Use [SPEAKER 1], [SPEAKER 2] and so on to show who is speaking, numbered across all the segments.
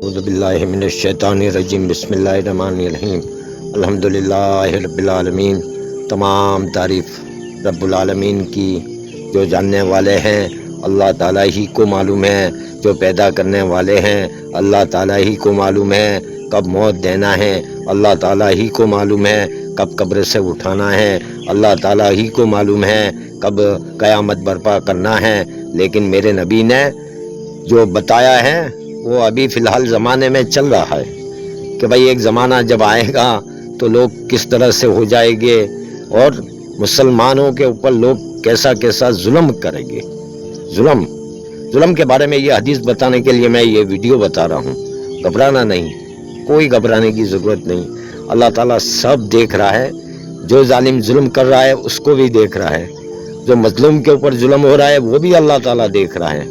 [SPEAKER 1] اعوذ باللہ من الشیطان الرجیم بسم اللہ الرحمن الرحیم الحمدللہ رب العالمین۔ تمام تعریف رب العالمین کی، جو جاننے والے ہیں اللہ تعالیٰ ہی کو معلوم ہے، جو پیدا کرنے والے ہیں اللہ تعالیٰ ہی کو معلوم ہے، کب موت دینا ہے اللہ تعالیٰ ہی کو معلوم ہے، کب قبر سے اٹھانا ہے اللہ تعالیٰ ہی کو معلوم ہے، کب قیامت برپا کرنا ہے۔ لیکن میرے نبی نے جو بتایا ہے وہ ابھی فی الحال زمانے میں چل رہا ہے کہ بھائی ایک زمانہ جب آئے گا تو لوگ کس طرح سے ہو جائیں گے اور مسلمانوں کے اوپر لوگ کیسا کیسا ظلم کریں گے۔ ظلم کے بارے میں یہ حدیث بتانے کے لیے میں یہ ویڈیو بتا رہا ہوں۔ گھبرانا نہیں، کوئی گھبرانے کی ضرورت نہیں۔ اللہ تعالیٰ سب دیکھ رہا ہے، جو ظالم ظلم کر رہا ہے اس کو بھی دیکھ رہا ہے، جو مظلوم کے اوپر ظلم ہو رہا ہے وہ بھی اللہ تعالیٰ دیکھ رہا ہے،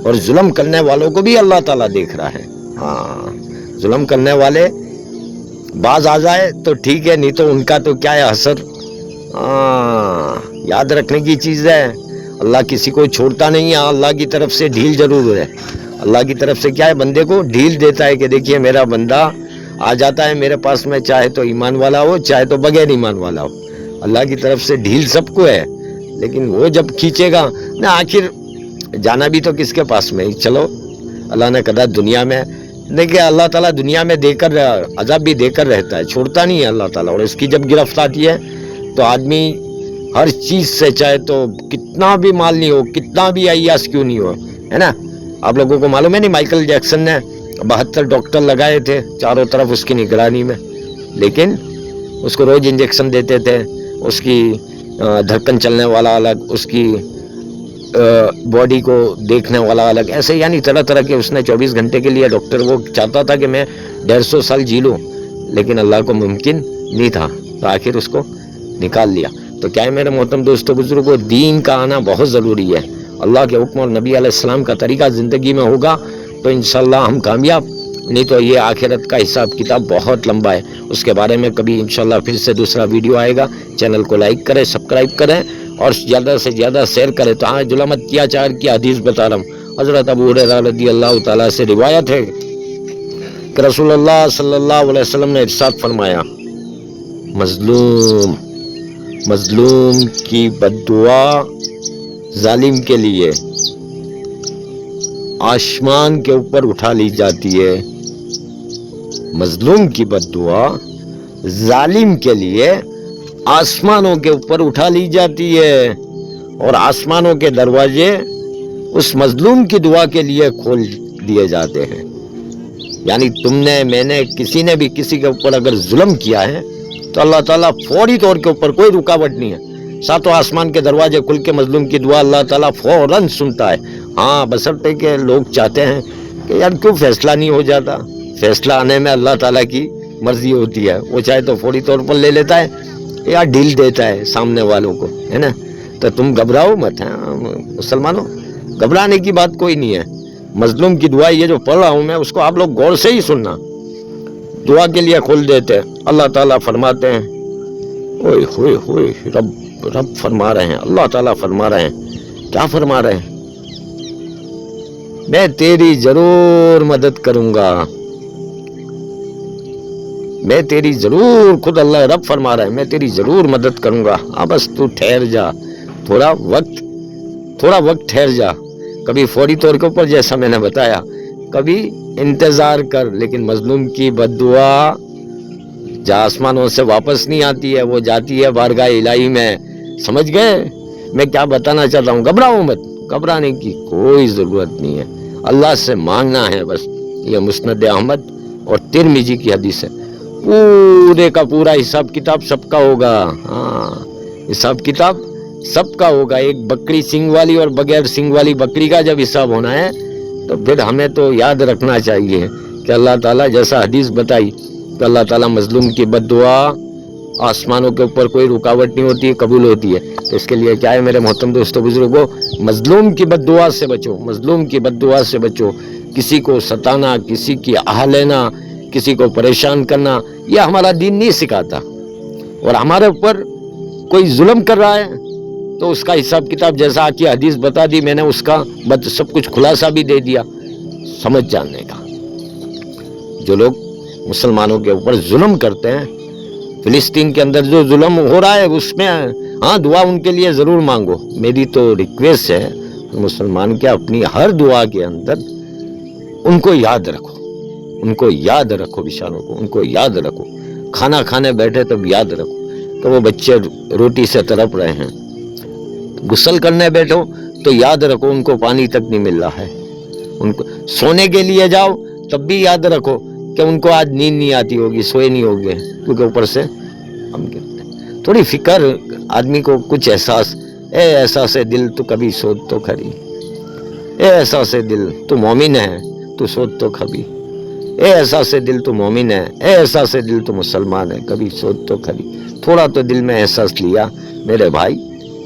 [SPEAKER 1] اور ظلم کرنے والوں کو بھی اللہ تعالیٰ دیکھ رہا ہے۔ ہاں، ظلم کرنے والے باز آ جائے تو ٹھیک ہے، نہیں تو ان کا تو کیا ہے اثر۔ یاد رکھنے کی چیز ہے، اللہ کسی کو چھوڑتا نہیں ہے، اللہ کی طرف سے ڈھیل ضرور ہے۔ اللہ کی طرف سے کیا ہے، بندے کو ڈھیل دیتا ہے کہ دیکھیے میرا بندہ آ جاتا ہے میرے پاس میں، چاہے تو ایمان والا ہو چاہے تو بغیر ایمان والا ہو، اللہ کی طرف سے ڈھیل سب کو ہے۔ لیکن وہ جب کھینچے گا نا، آخر جانا بھی تو کس کے پاس میں، چلو اللہ نے کہا دنیا میں دیکھیں، اللہ تعالیٰ دنیا میں دے کر عذاب بھی دے کر رہتا ہے، چھوڑتا نہیں ہے اللہ تعالیٰ۔ اور اس کی جب گرفت آتی ہے تو آدمی ہر چیز سے، چاہے تو کتنا بھی مال نہیں ہو، کتنا بھی عیاش کیوں نہیں ہو، ہے نا۔ آپ لوگوں کو معلوم ہے نہیں، مائیکل جیکسن نے 72 ڈاکٹر لگائے تھے چاروں طرف اس کی نگرانی میں، لیکن اس کو روز انجیکشن دیتے تھے، اس کی دھڑکن چلنے والا الگ، اس کی باڈی کو دیکھنے والا الگ، ایسے یعنی طرح طرح کے اس نے 24 گھنٹے کے لیے ڈاکٹر وہ چاہتا تھا کہ میں 150 سال جی لوں، لیکن اللہ کو ممکن نہیں تھا، تو آخر اس کو نکال لیا۔ تو کیا ہے میرے محترم دوستوں بزرگوں، دین کا آنا بہت ضروری ہے۔ اللہ کے حکم اور نبی علیہ السلام کا طریقہ زندگی میں ہوگا تو انشاءاللہ ہم کامیاب، نہیں تو یہ آخرت کا حساب کتاب بہت لمبا ہے، اس کے بارے میں کبھی انشاءاللہ پھر سے دوسرا ویڈیو آئے گا۔ چینل کو لائک کریں، سبسکرائب کریں اور زیادہ سے زیادہ شیئر کریں۔ تو آج ظلمت کیا چار کی حدیث بتا رہا ہوں۔ حضرت ابو ہریرہ رضی اللہ تعالیٰ سے روایت ہے کہ رسول اللہ صلی اللہ علیہ وسلم نے ارشاد فرمایا، مظلوم کی بد دعا ظالم کے لیے آسمان کے اوپر اٹھا لی جاتی ہے۔ مظلوم کی بد دعا ظالم کے لیے آسمانوں کے اوپر اٹھا لی جاتی ہے، اور آسمانوں کے دروازے اس مظلوم کی دعا کے لیے کھول دیے جاتے ہیں۔ یعنی تم نے، میں نے، کسی نے بھی کسی کے اوپر اگر ظلم کیا ہے تو اللہ تعالیٰ فوری طور کے اوپر، کوئی رکاوٹ نہیں ہے، ساتوں آسمان کے دروازے کھل کے مظلوم کی دعا اللہ تعالیٰ فوراً سنتا ہے۔ ہاں، بشرطے کہ لوگ چاہتے ہیں کہ یار کیوں فیصلہ نہیں ہو جاتا، فیصلہ آنے میں اللہ تعالیٰ کی مرضی ہوتی ہے، وہ چاہے تو فوری طور پر لے لیتا ہے یا ڈھیل دیتا ہے سامنے والوں کو، ہے نا۔ تو تم گھبراؤ مت، ہیں مسلمانوں، گھبرانے کی بات کوئی نہیں ہے۔ مظلوم کی دعا یہ جو پڑھ رہا ہوں میں، اس کو آپ لوگ غور سے ہی سننا، دعا کے لیے کھول دیتے ہیں۔ اللہ تعالیٰ فرماتے ہیں، اوئے ہوئے ہوئے، رب فرما رہے ہیں، اللہ تعالیٰ فرما رہے ہیں، کیا فرما رہے ہیں، میں تیری ضرور مدد کروں گا، میں تیری ضرور، خود اللہ رب فرما رہا ہے، میں تیری ضرور مدد کروں گا، ہاں بس تو ٹھہر جا، تھوڑا وقت ٹھہر جا، کبھی فوری طور کے اوپر جیسا میں نے بتایا، کبھی انتظار کر۔ لیکن مظلوم کی بد دعا جہاں آسمانوں سے واپس نہیں آتی ہے، وہ جاتی ہے بارگاہ الہی میں۔ سمجھ گئے میں کیا بتانا چاہتا ہوں؟ گھبراؤ مت، گھبرانے کی کوئی ضرورت نہیں ہے، اللہ سے مانگنا ہے بس۔ یہ مسند احمد اور ترمذی کی حدیث ہے۔ پورے کا پورا حساب کتاب سب کا ہوگا، ہاں حساب کتاب سب کا ہوگا۔ ایک بکری سنگ والی اور بغیر سنگ والی بکری کا جب حساب ہونا ہے تو پھر ہمیں تو یاد رکھنا چاہیے کہ اللہ تعالیٰ جیسا حدیث بتائی تو اللہ تعالیٰ مظلوم کی بد دعا آسمانوں کے اوپر کوئی رکاوٹ نہیں ہوتی ہے، قبول ہوتی ہے۔ تو اس کے لیے کیا ہے میرے محترم دوستوں بزرگوں، مظلوم کی بد دعا سے بچو، مظلوم کی بد دعا سے بچو۔ کسی کو ستانا، کسی کی آہ لینا، کسی کو پریشان کرنا، یہ ہمارا دین نہیں سکھاتا۔ اور ہمارے اوپر کوئی ظلم کر رہا ہے تو اس کا حساب کتاب جیسا کی حدیث بتا دی میں نے، اس کا سب کچھ خلاصہ بھی دے دیا، سمجھ جاننے کا۔ جو لوگ مسلمانوں کے اوپر ظلم کرتے ہیں، فلسطین کے اندر جو ظلم ہو رہا ہے اس میں ہاں دعا ان کے لیے ضرور مانگو. میری تو ریکویسٹ ہے مسلمان کے اپنی ہر دعا کے اندر ان کو یاد رکھو، ان کو یاد رکھو، بیچاروں کو ان کو یاد رکھو. کھانا کھانے بیٹھے تب یاد رکھو کہ وہ بچے روٹی سے تڑپ رہے ہیں. غسل کرنے بیٹھو تو یاد رکھو ان کو پانی تک نہیں مل رہا ہے. ان کو سونے کے لیے جاؤ تب بھی یاد رکھو کہ ان کو آج نیند نہیں آتی ہوگی، سوئے نہیں ہوگے، کیونکہ اوپر سے ہم گرتے ہیں. تھوڑی فکر آدمی کو، کچھ احساس. اے احساس دل تو کبھی سوچ تو کھری، اے احساس دل تو مومن ہے تو سوچ تو کبھی، اے احساس دل تو مومن ہے، اے احساس دل تو مسلمان ہے، کبھی سوچ تو کھری. تھوڑا تو دل میں احساس لیا میرے بھائی،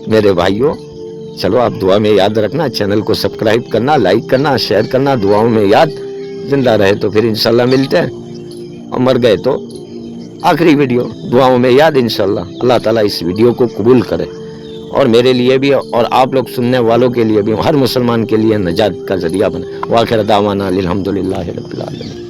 [SPEAKER 1] میرے بھائیوں. چلو آپ دعا میں یاد رکھنا، چینل کو سبسکرائب کرنا، لائک کرنا، شیئر کرنا. دعاؤں میں یاد. زندہ رہے تو پھر انشاءاللہ ملتے ہیں، اور مر گئے تو آخری ویڈیو. دعاؤں میں یاد انشاءاللہ. اللہ تعالیٰ اس ویڈیو کو قبول کرے، اور میرے لیے بھی اور آپ لوگ سننے والوں کے لیے بھی، ہر مسلمان کے لیے نجات کا ذریعہ بنے. وآخر دعوانا الحمدللہ رب العالمین.